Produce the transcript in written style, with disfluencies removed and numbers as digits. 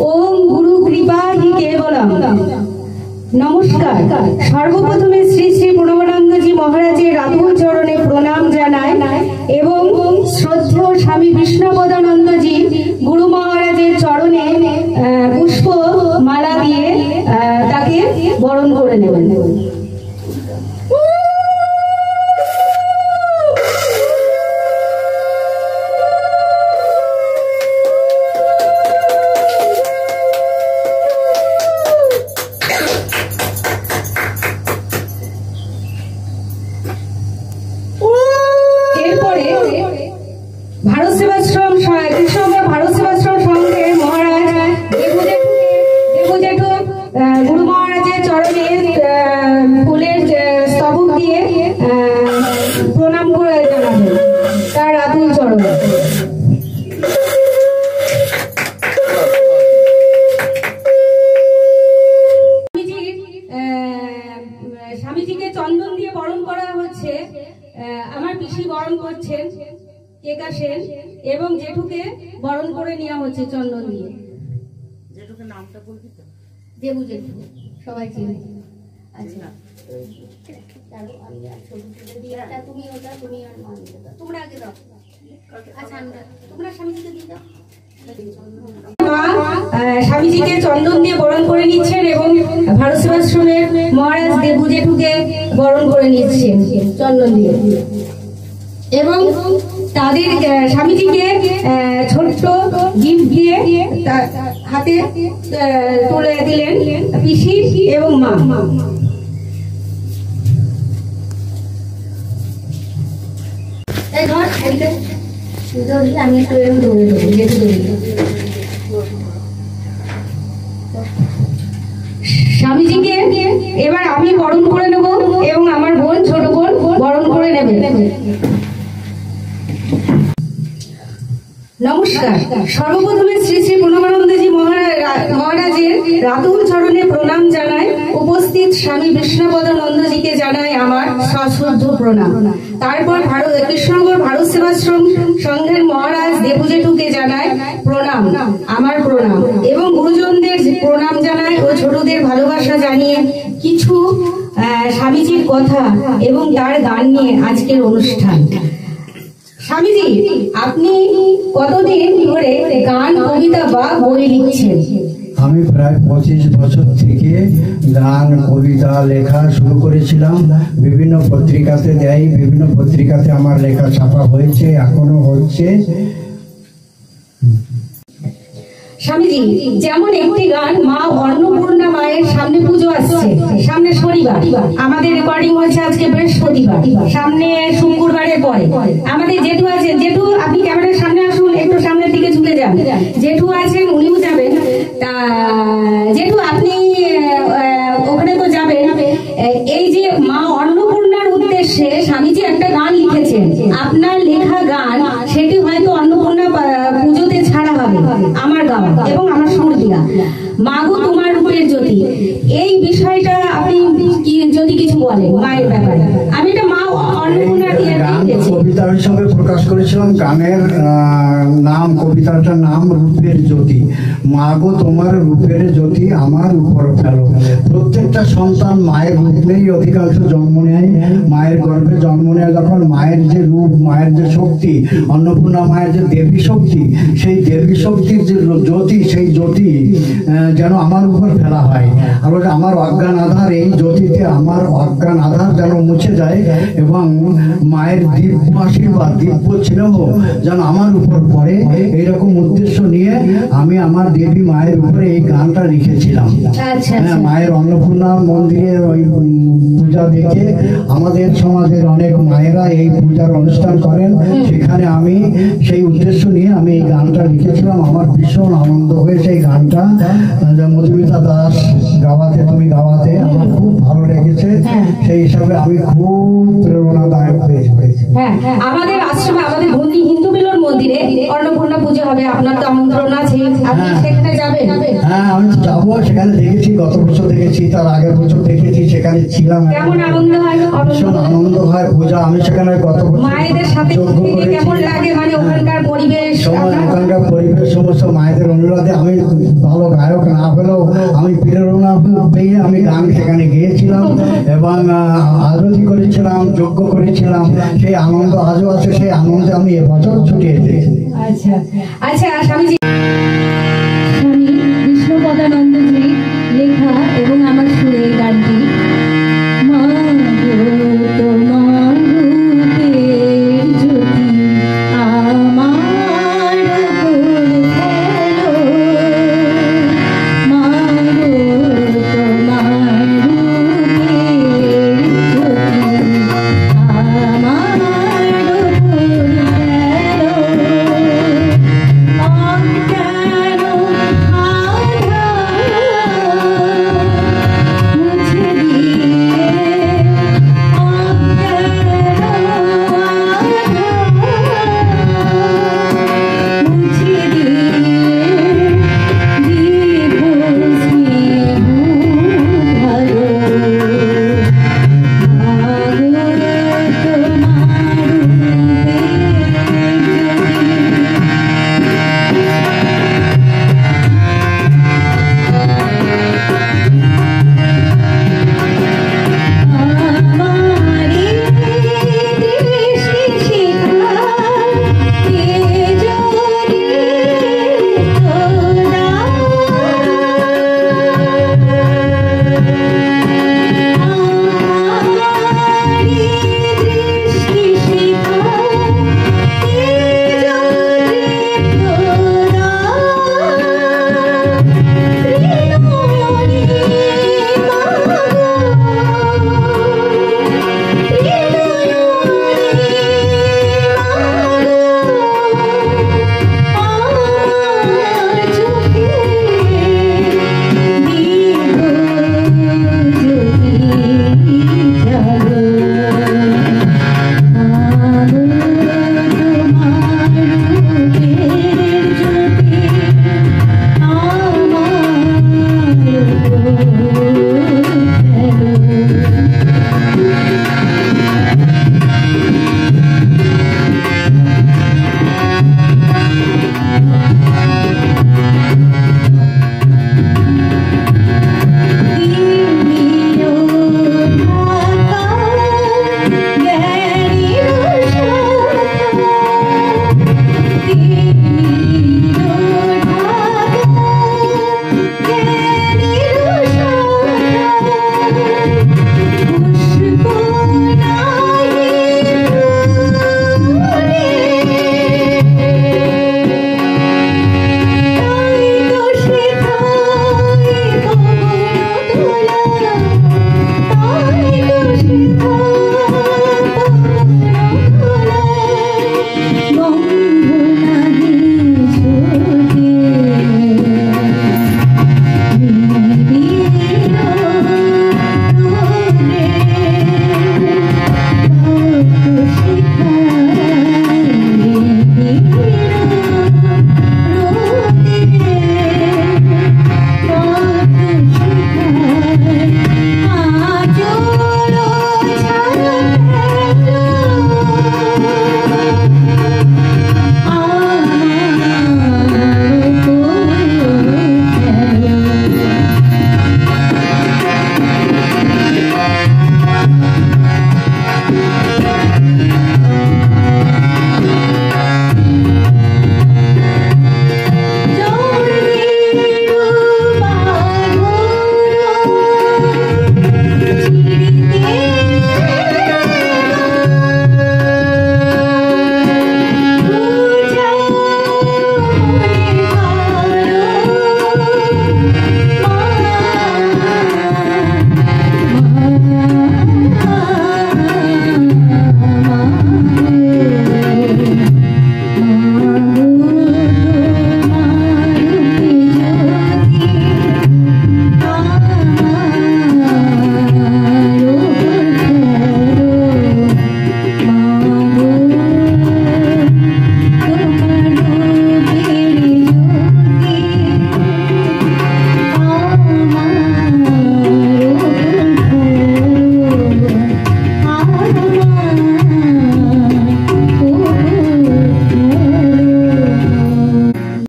ओम गुरु कृपा ही केवलम। नमस्कार। सर्वप्रथमे श्री श्री प्रणवानंदजी महाराजेर राधुल चरणे प्रणाम जानाई एवं श्रद्धेय स्वामी विष्णुपदानंदजी गुरु महाराजेर चरणे पुष्प माला दिए ताके बरण करे नेবেন। भारत सेवाश्रम कृष्णनगर भारत सेवाश्रम संघे महाराज देबू जेठू गुरु महाराजेर चरणे फुलेर स्तबक दिए प्रणाम करे जानाबेन तार आतुल चरणे। स्वामीजीके चंदन दिए बरण करा हच्छे। आमार पिसी बरण करछेन केका सेन एवं जेठुके बरण करे नेওয়া হচ্ছে চন্দন দিয়ে। जेठुके नामটা বলবি তো? দেবু জেঠু সবাই চিনে। আচ্ছা চলো আমি আর ছবি তুলে দিই। এটা তুমি ওটা তুমি আর মান দাও। তোমরা আগে দাও। আচ্ছা আমরা তোমরা স্বামীজিকে দিয়ে দাও। স্বামীজিকে চন্দন দিয়ে বরণ করে নিচ্ছেন এবং ভারত সেবাশ্রমের মহারাজ দেবু জেঠুকে বরণ করে নিচ্ছেন চন্দন দিয়ে এবং তাদের স্বামীজিকে ছোট্ট গিফট দিয়ে হাতে তুলে দিলেন পিসি এবং মা। এই ধর আমি একটু এরকম ধরে দেবো যেটু ধরে স্বামীজিকে এবার আমি বরণ করে নেব এবং আমার বোন ছোট বোন বরণ করে নেবে। नमस्कार। सर्वप्रथमे श्री श्री प्रणवानंदजी महाराजेर राधुल चरणे प्रणाम जानाई उपस्थित स्वामी विष्णुपदानंदजी के जानाई आमार सश्रद्ध प्रणाम। तारपर भारत कृष्णनगर भारत सेवाश्रम संघेर महाराज देबू जेठुके जानाई प्रणाम आमार प्रणाम एवं गुरुजनदेर प्रणाम जानाई ओ छोटोदेर भालोबासा जानिए किछु स्वामीजिर कथा एवं तार गान निये आजकेर अनुष्ठान। स्वामीजी আপনি কতদিন ধরে গান কবিতা বা বই লিখছেন? আমি প্রায় 25 বছর থেকে গান কবিতা লেখা শুরু করেছিলাম। বিভিন্ন পত্রিকাতে দেয়, বিভিন্ন পত্রিকাতে আমার লেখা ছাপা হয়েছে, এখনো হচ্ছে। স্বামীজি যেমন একটি গান মা অন্নপূর্ণা মায়ের সামনে পুজো আসছে, সামনে শনিবার, আমাদের রেকর্ডিং হচ্ছে আজকে বৃহস্পতিবার, সামনে শুক্রবারের পরে আমাদের জেঠু আছেন। জেঠু আপনি ক্যামেরার সামনে আসুন, একটু সামনের দিকে ঝুঁকে যান। জেঠু আছেন, উনিও যাবেন। তা জেঠু আপনি ওখানে তো যাবেন। এই যে মা অন্নপূর্ণার উদ্দেশ্যে স্বামীজি একটা গান লিখেছেন, আপনার লেখা গান সেটি হয়তো অন্নপূর্ণা পুজোতে ছাড়া হবে আমার গাওয়া এবং আমার সুর দিয়া মাগো তোমার রূপের জ্যোতি। এই বিষয়টা আপনি কি যদি কিছু বলেন মায়ের ব্যাপারে? আমি এটা মা অন্নপূর্ণার কবিতা হিসাবে প্রকাশ করেছিলাম। গানের নাম, কবিতাটার নাম রূপের জ্যোতি। মাগো তোমার রূপের জ্যোতি আমার উপর ফেলো। প্রত্যেকটা সন্তান মায়ের রূপ নেই, অধিকাংশ জন্ম নেয় মায়ের গর্ভে জন্ম নেয়। যখন মায়ের যে রূপ, মায়ের যে শক্তি, অন্নপূর্ণা মায়ের যে দেবী শক্তি, সেই দেবী শক্তির যে জ্যোতি, সেই জ্যোতি যেন আমার উপর ফেলা হয়। আর আমার অজ্ঞান আধার, এই জ্যোতিতে আমার অজ্ঞান আধার যেন মুছে যায় এবং মায়ের দিব্য আশীর্বাদ, দিব্য স্নেহ যেন আমার উপর পড়ে, এইরকম উদ্দেশ্য নিয়ে আমি আমার দেবী মায়ের উপরে এই গানটা লিখেছিলাম। মায়ের অন্নপূর্ণা মন্দিরে ওই পূজা দেখে আমাদের সমাজের অনেক মায়েরা এই পূজার অনুষ্ঠান করেন, সেখানে আমি সেই উদ্দেশ্য নিয়ে আমি এই গানটা লিখেছিলাম। আমার ভীষণ আনন্দ হয়েছে এই গানটা। মধুমিতা দাস গাওয়াতে, তুমি গাওয়াতে আমার খুব ভালো লেগেছে। সেই হিসাবে আমি খুব প্রেরণাদায়ক হয়েছে। আমাদের আশ্রমে, আমাদের হিন্দু মিলন মন্দির মন্দিরে অন্নপূর্ণা পুজো হবে, আপনার তো আমন্ত্রণ আছে, আপনি সেখানে যাবেন? হ্যাঁ, আমি যাবো, সেখানে দেখেছি, গত বছর দেখেছি, তার আগের বছর দেখেছি, সেখানে ছিলাম। কেমন আনন্দ হয়? ভীষণ আনন্দ হয় পূজা। আমি সেখানে গত বছর মায়েদের সাথে যজ্ঞ থেকে কেমন করেছি। লাগে, মানে ওখানকার পরিবেশ? ওখানকার পরিবেশ, সমস্ত মায়েদের অনুরোধে আমি ভালো গায়ক না পেলেও আমি প্রেরণা পেয়ে আমি গান সেখানে গিয়েছিলাম এবং আরতি করেছিলাম, যজ্ঞ করেছিলাম। সেই আনন্দ আজও আছে, সেই আনন্দে আমি এবছর ছুটে এসেছি। আচ্ছা আচ্ছা স্বামীজি,